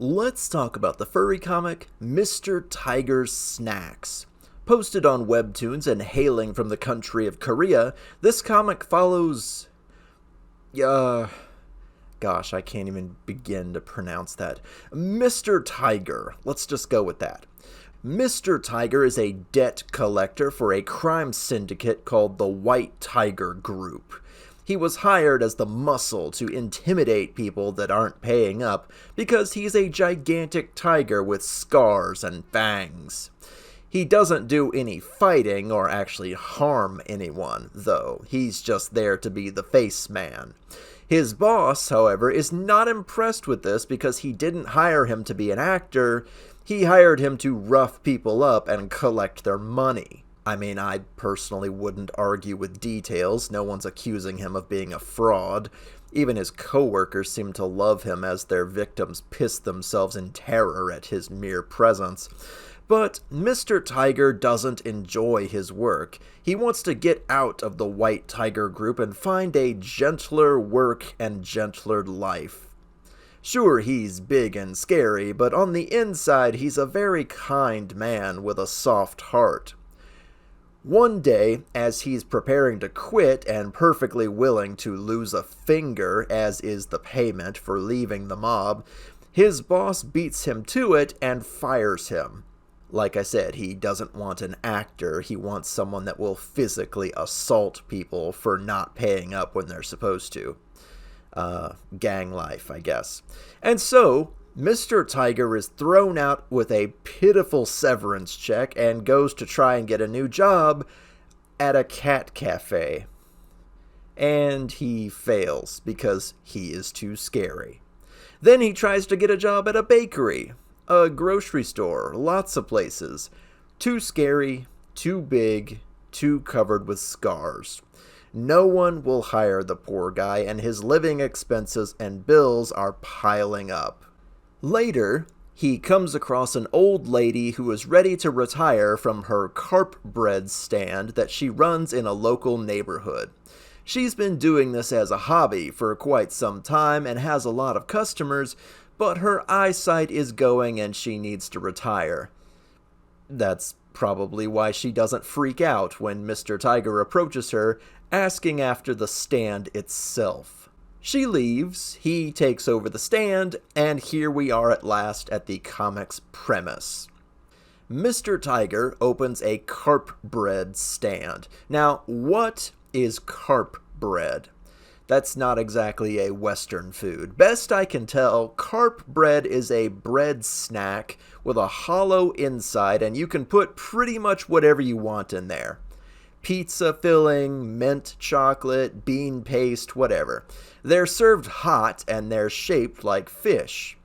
Let's talk about the furry comic Mr. Tiger's Snacks. Posted on Webtoons and hailing from the country of Korea, this comic follows... gosh, I can't even begin to pronounce that. Mr. Tiger. Let's just go with that. Mr. Tiger is a debt collector for a crime syndicate called the White Tiger Group. He was hired as the muscle to intimidate people that aren't paying up because he's a gigantic tiger with scars and fangs. He doesn't do any fighting or actually harm anyone, though. He's just there to be the face man. His boss, however, is not impressed with this because he didn't hire him to be an actor. He hired him to rough people up and collect their money. I mean, I personally wouldn't argue with details. No one's accusing him of being a fraud. Even his coworkers seem to love him as their victims piss themselves in terror at his mere presence. But Mr. Tiger doesn't enjoy his work. He wants to get out of the White Tiger Group and find a gentler work and gentler life. Sure, he's big and scary, but on the inside he's a very kind man with a soft heart. One day, as he's preparing to quit and perfectly willing to lose a finger, as is the payment for leaving the mob, his boss beats him to it and fires him. Like I said, he doesn't want an actor, he wants someone that will physically assault people for not paying up when they're supposed to. Gang life, I guess. And so, Mr. Tiger is thrown out with a pitiful severance check and goes to try and get a new job at a cat cafe. And he fails because he is too scary. Then he tries to get a job at a bakery, a grocery store, lots of places. Too scary, too big, too covered with scars. No one will hire the poor guy, and his living expenses and bills are piling up. Later, he comes across an old lady who is ready to retire from her carp bread stand that she runs in a local neighborhood. She's been doing this as a hobby for quite some time and has a lot of customers, but her eyesight is going and she needs to retire. That's probably why she doesn't freak out when Mr. Tiger approaches her, asking after the stand itself. She leaves, he takes over the stand, and here we are at last at the comic's premise. Mr. Tiger opens a carp bread stand. Now, what is carp bread? That's not exactly a Western food. Best I can tell, carp bread is a bread snack with a hollow inside, and you can put pretty much whatever you want in there. Pizza filling, mint chocolate, bean paste, whatever. They're served hot and they're shaped like fish.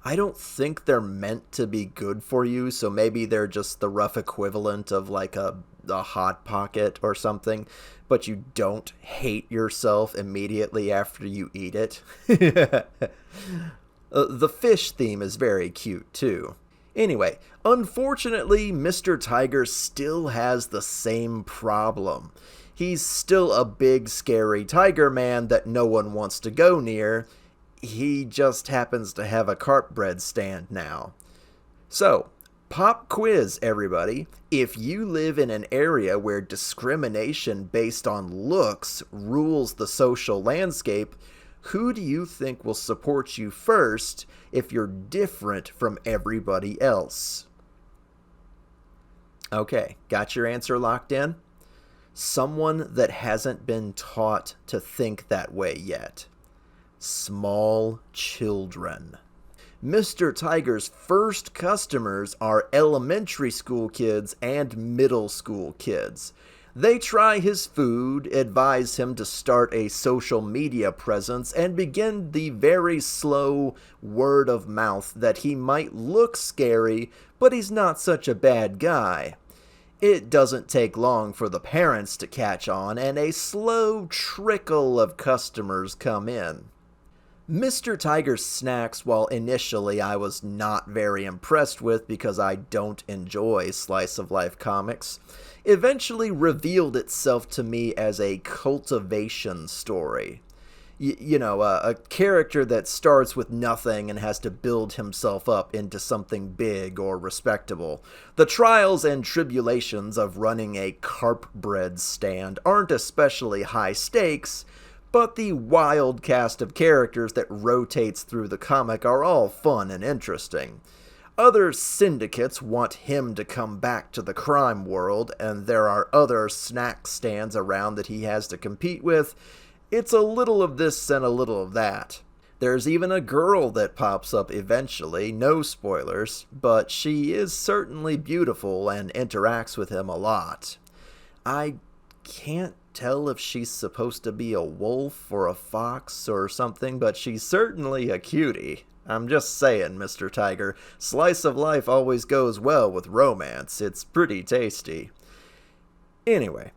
I don't think they're meant to be good for you, so maybe they're just the rough equivalent of like a Hot Pocket or something, but you don't hate yourself immediately after you eat it. The fish theme is very cute too. Anyway, unfortunately, Mr. Tiger still has the same problem. He's still a big, scary tiger man that no one wants to go near. He just happens to have a carp bread stand now. So, pop quiz, everybody. If you live in an area where discrimination based on looks rules the social landscape, who do you think will support you first if you're different from everybody else? Okay, got your answer locked in? Someone that hasn't been taught to think that way yet. Small children. Mr. Tiger's first customers are elementary school kids and middle school kids. They try his food, advise him to start a social media presence, and begin the very slow word of mouth that he might look scary, but he's not such a bad guy. It doesn't take long for the parents to catch on, and a slow trickle of customers come in. Mr. Tiger's Snacks, while initially I was not very impressed with because I don't enjoy slice-of-life comics, eventually revealed itself to me as a cultivation story. a character that starts with nothing and has to build himself up into something big or respectable. The trials and tribulations of running a carp bread stand aren't especially high stakes, but the wild cast of characters that rotates through the comic are all fun and interesting. Other syndicates want him to come back to the crime world, and there are other snack stands around that he has to compete with. It's a little of this and a little of that. There's even a girl that pops up eventually, no spoilers, but she is certainly beautiful and interacts with him a lot. I can't tell if she's supposed to be a wolf or a fox or something, but she's certainly a cutie. I'm just saying, Mr. Tiger, slice of life always goes well with romance. It's pretty tasty. Anyway,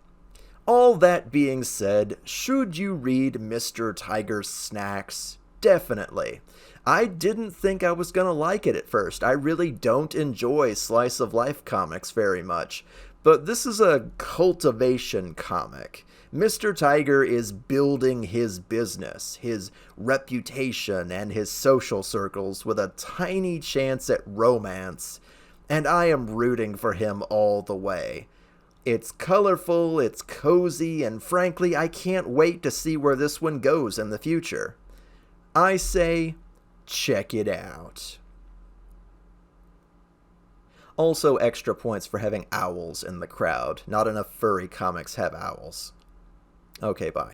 all that being said, should you read Mr. Tiger's Snacks? Definitely. I didn't think I was gonna like it at first. I really don't enjoy slice of life comics very much. But this is a cultivation comic. Mr. Tiger is building his business, his reputation, and his social circles with a tiny chance at romance, and I am rooting for him all the way. It's colorful, it's cozy, and frankly, I can't wait to see where this one goes in the future. I say, check it out. Also, extra points for having owls in the crowd. Not enough furry comics have owls. Okay, bye.